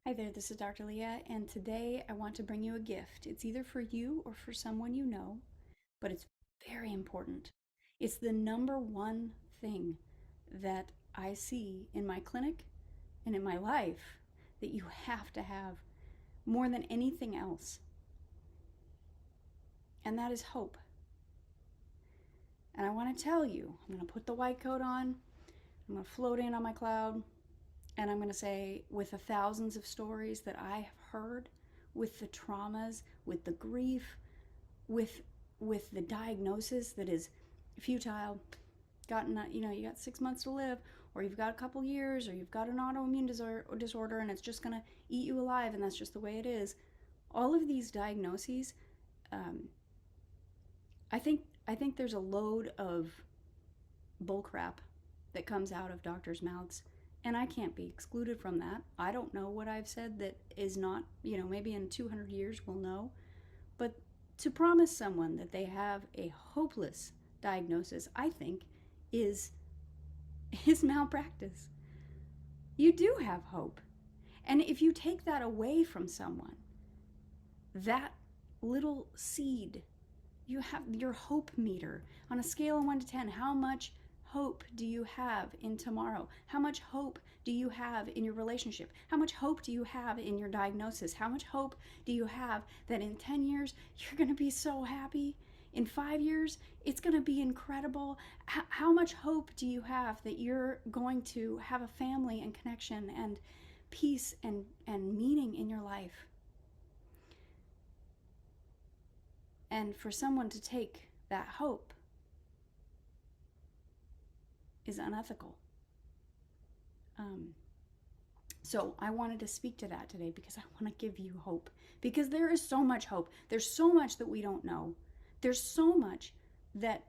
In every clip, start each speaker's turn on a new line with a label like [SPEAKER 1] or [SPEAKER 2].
[SPEAKER 1] Hi there, this is Dr. Leah, and today I want to bring you a gift. It's either for you or for someone you know, but it's very important. It's the number one thing that I see in my clinic and in my life that you have to have more than anything else, and that is hope. And I want to tell you, I'm going to put the white coat on, I'm going to float in on my cloud, and I'm going to say, with the thousands of stories that I have heard, with the traumas, with the grief, with the diagnosis that is futile, gotten you got 6 months to live, or you've got a couple years, or you've got an autoimmune disorder and it's just gonna eat you alive, and that's just the way it is. All of these diagnoses, um, I think there's a load of bullcrap that comes out of doctors' mouths, and I can't be excluded from that. I don't know what I've said that is not, maybe in 200 years we'll know. But to promise someone that they have a hopeless diagnosis, I think, is is malpractice. You do have hope. And if you take that away from someone, that little seed, you have your hope meter on a scale of 1 to 10, how much hope do you have in tomorrow? How much hope do you have in your relationship? How much hope do you have in your diagnosis? How much hope do you have that in 10 years you're going to be so happy? In 5 years, it's going to be incredible. How much hope do you have that you're going to have a family and connection and peace and meaning in your life? And for someone to take that hope is unethical. Um, so I wanted to speak to that today because I want to give you hope. Because there is so much hope. There's so much that we don't know. There's so much that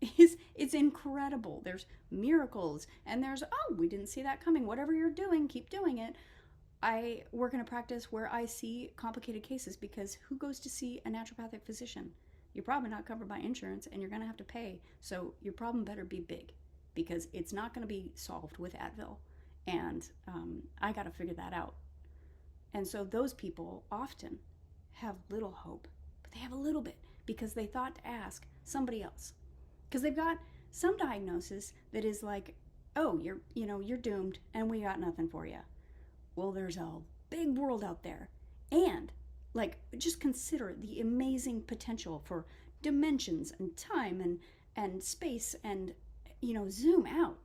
[SPEAKER 1] it's incredible. There's miracles, and there's, oh, we didn't see that coming. Whatever you're doing, keep doing it. I work in a practice where I see complicated cases because who goes to see a naturopathic physician? You're probably not covered by insurance and you're going to have to pay. So your problem better be big because it's not going to be solved with Advil. And I got to figure that out. And so those people often have little hope, but they have a little bit because they thought to ask somebody else. Because they've got some diagnosis that is like, oh, you're doomed and we got nothing for you. Well, there's a big world out there. And like just consider the amazing potential for dimensions and time and space and zoom out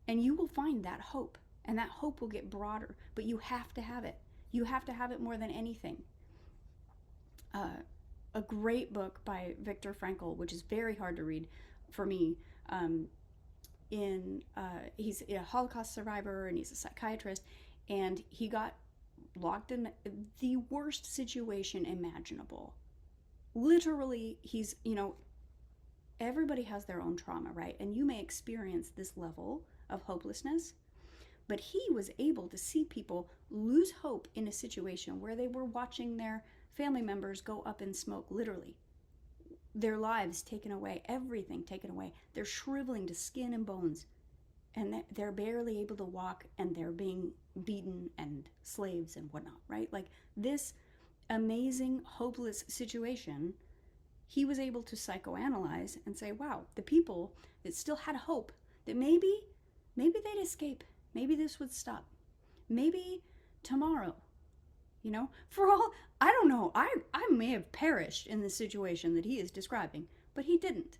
[SPEAKER 1] and you will find that hope, and that hope will get broader, but you have to have it. You have to have it more than anything. A great book by Viktor Frankl, which is very hard to read for me. He's a Holocaust survivor and he's a psychiatrist, and he got locked in the worst situation imaginable. Literally, everybody has their own trauma, right? And you may experience this level of hopelessness, but he was able to see people lose hope in a situation where they were watching their family members go up in smoke, literally. Their lives taken away, everything taken away. They're shriveling to skin and bones, and they're barely able to walk, and they're being beaten and slaves and whatnot, right? Like this amazing, hopeless situation, he was able to psychoanalyze and say, wow, the people that still had hope that maybe they'd escape, maybe this would stop, maybe tomorrow, for all, I don't know, I may have perished in the situation that he is describing, but he didn't.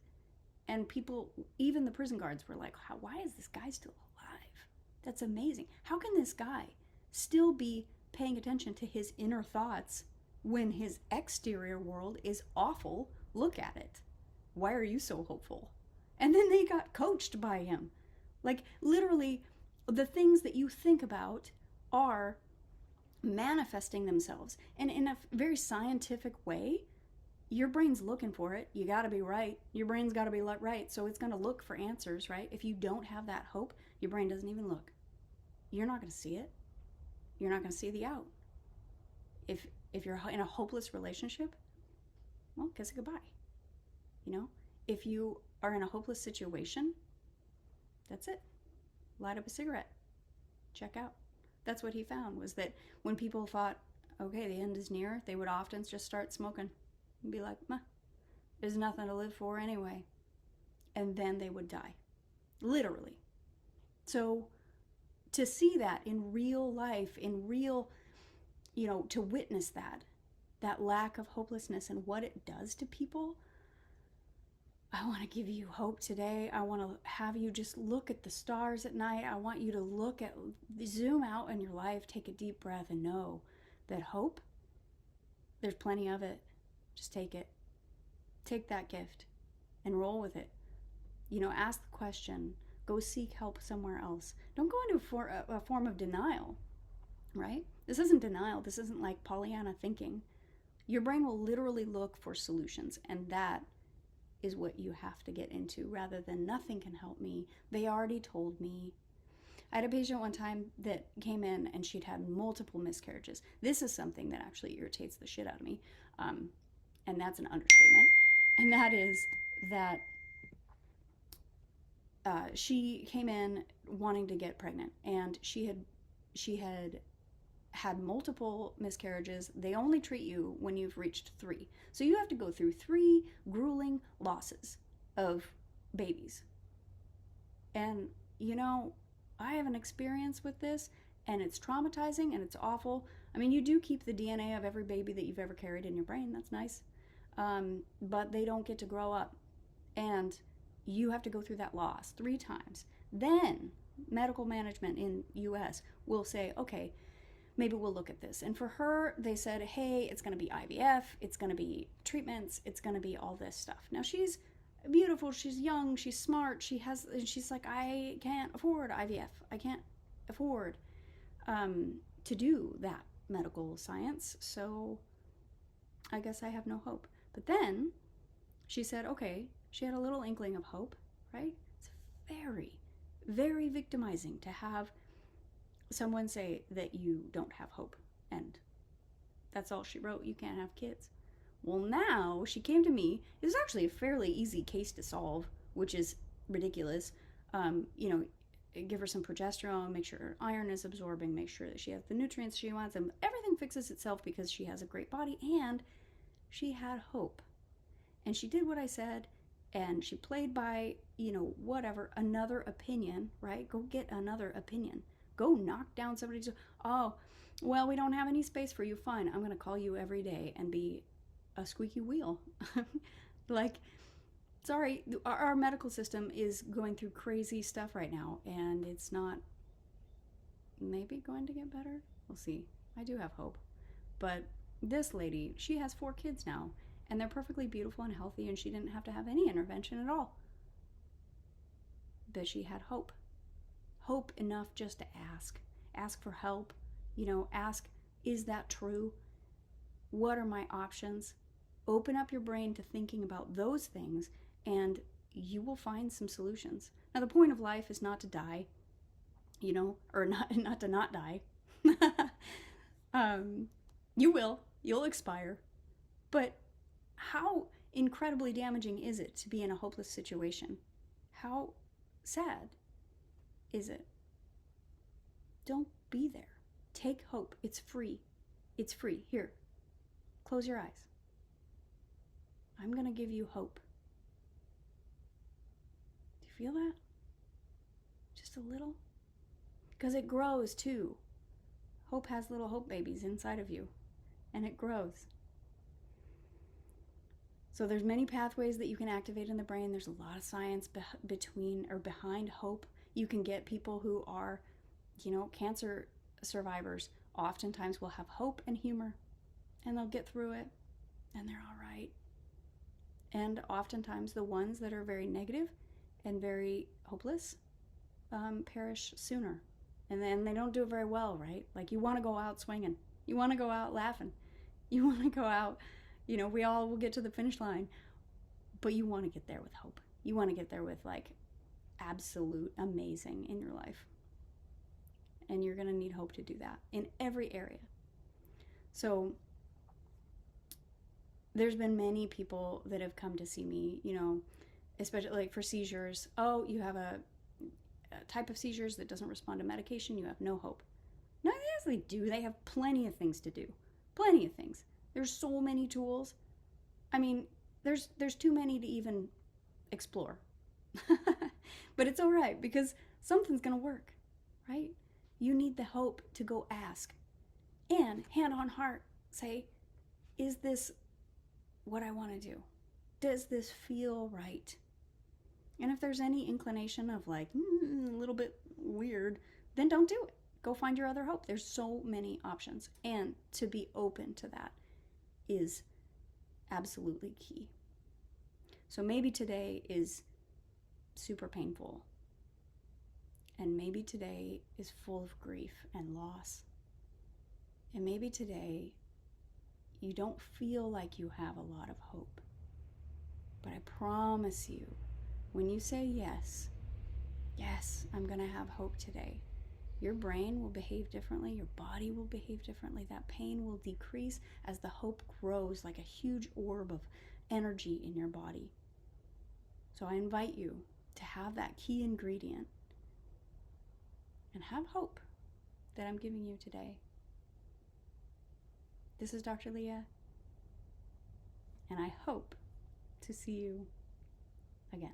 [SPEAKER 1] And people, even the prison guards, were like, why is this guy still alive? That's amazing. How can this guy still be paying attention to his inner thoughts when his exterior world is awful? Look at it. Why are you so hopeful? And then they got coached by him. Like, literally, the things that you think about are manifesting themselves. And in a very scientific way, your brain's looking for it. You got to be right. Your brain's got to be right. So it's going to look for answers, right? If you don't have that hope, your brain doesn't even look. You're not going to see it. You're not going to see the out. If you're in a hopeless relationship, well, kiss it goodbye. If you are in a hopeless situation, that's it. Light up a cigarette. Check out. That's what he found, was that when people thought, okay, the end is near, they would often just start smoking and be like, meh, there's nothing to live for anyway. And then they would die. Literally. So to see that in real life, in real, to witness that lack of hopelessness and what it does to people, I want to give you hope today. I want to have you just look at the stars at night. I want you to zoom out in your life, take a deep breath, and know that hope, there's plenty of it. Just take it. Take that gift and roll with it. Ask the question. Go seek help somewhere else. Don't go into a form of denial, right? This isn't denial. This isn't like Pollyanna thinking. Your brain will literally look for solutions, and that is what you have to get into, rather than nothing can help me. They already told me. I had a patient one time that came in and she'd had multiple miscarriages. This is something that actually irritates the shit out of me. And that's an understatement. And that is that she came in wanting to get pregnant, and she had multiple miscarriages. They only treat you when you've reached 3. So you have to go through 3 grueling losses of babies. And, I have an experience with this, and it's traumatizing and it's awful. I mean, you do keep the DNA of every baby that you've ever carried in your brain. That's nice. But they don't get to grow up. And you have to go through that loss 3 times. Then medical management in US will say, okay, maybe we'll look at this. And for her, they said, hey, it's going to be IVF, it's going to be treatments, it's going to be all this stuff. Now, she's beautiful, she's young, she's smart, she's like, I can't afford IVF. I can't afford to do that medical science, so I guess I have no hope. But then she said, okay, she had a little inkling of hope, right? It's very, very victimizing to have someone say that you don't have hope, and that's all she wrote. You can't have kids. Well, now she came to me. It was actually a fairly easy case to solve, which is ridiculous. Give her some progesterone, make sure her iron is absorbing, make sure that she has the nutrients she wants, and everything fixes itself because she has a great body, and she had hope. And she did what I said, and she played by, whatever, another opinion, right? Go get another opinion. Go knock down somebody's, oh, well, we don't have any space for you. Fine, I'm going to call you every day and be a squeaky wheel. Like, sorry, our medical system is going through crazy stuff right now, and it's not maybe going to get better. We'll see. I do have hope. But this lady, she has 4 kids now, and they're perfectly beautiful and healthy, and she didn't have to have any intervention at all. But she had hope. Hope enough just to ask for help, ask, is that true? What are my options? Open up your brain to thinking about those things, and you will find some solutions. Now, the point of life is not to die, or not to not die. You'll expire. But how incredibly damaging is it to be in a hopeless situation? How sad is it? Don't be there. Take hope. It's free. It's free. Here, close your eyes. I'm going to give you hope. Do you feel that? Just a little? Because it grows too. Hope has little hope babies inside of you, and it grows. So there's many pathways that you can activate in the brain. There's a lot of science behind hope. You can get people who are, cancer survivors oftentimes will have hope and humor, and they'll get through it, and they're all right. And oftentimes the ones that are very negative and very hopeless perish sooner. And then they don't do it very well, right? Like, you want to go out swinging. You want to go out laughing. You want to go out, we all will get to the finish line. But you want to get there with hope. You want to get there with, absolute amazing in your life. And you're going to need hope to do that in every area. So there's been many people that have come to see me, especially for seizures. Oh, you have a type of seizures that doesn't respond to medication. You have no hope. No, yes, they do. They have plenty of things to do. Plenty of things. There's so many tools. I mean, there's too many to even explore. But it's all right because something's going to work, right? You need the hope to go ask. And hand on heart, say, is this what I want to do? Does this feel right? And if there's any inclination of like, a little bit weird, then don't do it. Go find your other hope. There's so many options. And to be open to that is absolutely key. So maybe today is super painful. And maybe today is full of grief and loss. And maybe today you don't feel like you have a lot of hope. But I promise you, when you say yes, I'm going to have hope today, your brain will behave differently, your body will behave differently, that pain will decrease as the hope grows like a huge orb of energy in your body. So I invite you to have that key ingredient and have hope that I'm giving you today. This is Dr. Leah, and I hope to see you again.